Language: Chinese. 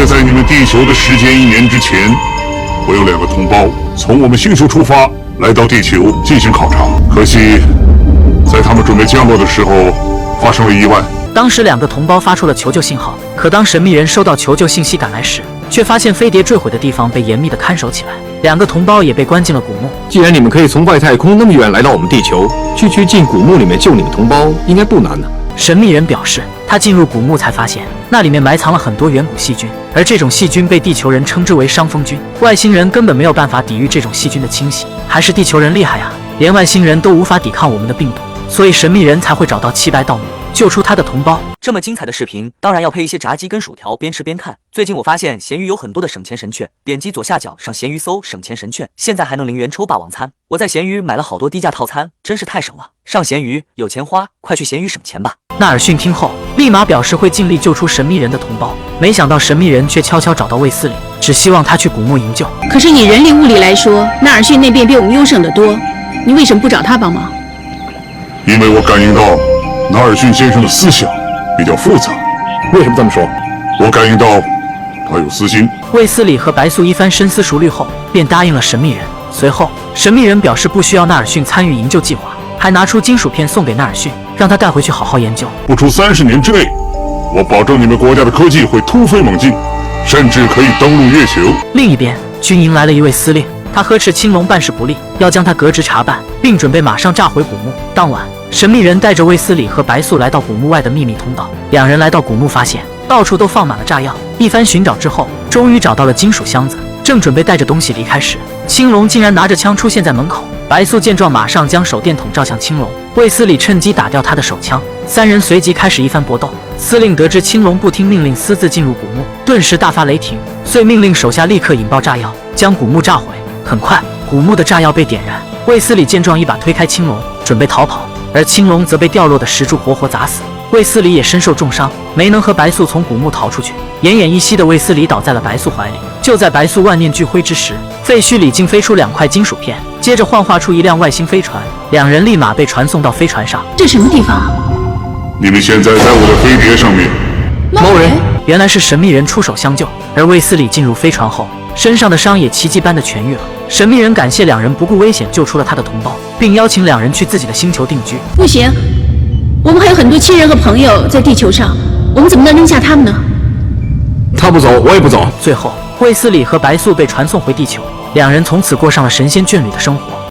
约在你们地球的时间1年之前，我有2个同胞从我们星球出发，来到地球进行考察。可惜，在他们准备降落的时候，发生了意外。当时2个同胞发出了求救信号，可当神秘人收到求救信息赶来时，却发现飞碟坠毁的地方被严密地看守起来，2个同胞也被关进了古墓。既然你们可以从外太空那么远来到我们地球，区进古墓里面救你们同胞，应该不难呢。神秘人表示，他进入古墓才发现，那里面埋藏了很多远古细菌，而这种细菌被地球人称之为伤风菌。外星人根本没有办法抵御这种细菌的侵袭，还是地球人厉害啊！连外星人都无法抵抗我们的病毒，所以神秘人才会找到七白盗墓，救出他的同胞。这么精彩的视频，当然要配一些炸鸡跟薯条，边吃边看。最近我发现闲鱼有很多的省钱神券，点击左下角上闲鱼搜省钱神券，现在还能0元抽霸王餐。我在闲鱼买了好多低价套餐，真是太省了。上闲鱼有钱花，快去闲鱼省钱吧。纳尔逊听后立马表示会尽力救出神秘人的同胞，没想到神秘人却悄悄找到卫斯理，只希望他去古墓营救。可是以人力物力来说，纳尔逊那边比我们优胜得多，你为什么不找他帮忙？因为我感应到纳尔逊先生的思想比较复杂。为什么这么说？我感应到他有私心。卫斯理和白素一番深思熟虑后，便答应了神秘人。随后，神秘人表示不需要纳尔逊参与营救计划，还拿出金属片送给纳尔逊，让他带回去好好研究。不出30年之内，我保证你们国家的科技会突飞猛进，甚至可以登陆月球。另一边，军营来了一位司令，他呵斥青龙办事不力，要将他革职查办，并准备马上炸毁古墓。当晚，神秘人带着卫斯理和白素来到古墓外的秘密通道。2人来到古墓，发现到处都放满了炸药。一番寻找之后，终于找到了金属箱子，正准备带着东西离开时，青龙竟然拿着枪出现在门口。白素见状，马上将手电筒照向青龙，卫斯理趁机打掉他的手枪。3人随即开始一番搏斗。司令得知青龙不听命令，私自进入古墓，顿时大发雷霆，遂命令手下立刻引爆炸药，将古墓炸毁。很快，古墓的炸药被点燃。卫斯理见状，一把推开青龙，准备逃跑，而青龙则被掉落的石柱活活砸死。卫斯理也身受重伤，没能和白素从古墓逃出去。奄奄一息的卫斯理倒在了白素怀里。就在白素万念俱灰之时，废墟里竟飞出2块金属片，接着幻化出一辆外星飞船，2人立马被传送到飞船上。这什么地方啊？你们现在在我的飞碟上面。猫人原来是神秘人出手相救，而卫斯理进入飞船后，身上的伤也奇迹般的痊愈了。神秘人感谢2人不顾危险救出了他的同胞，并邀请2人去自己的星球定居。不行，我们还有很多亲人和朋友在地球上，我们怎么能扔下他们呢？他不走，我也不走。最后，卫斯理和白素被传送回地球，2人从此过上了神仙眷侣的生活。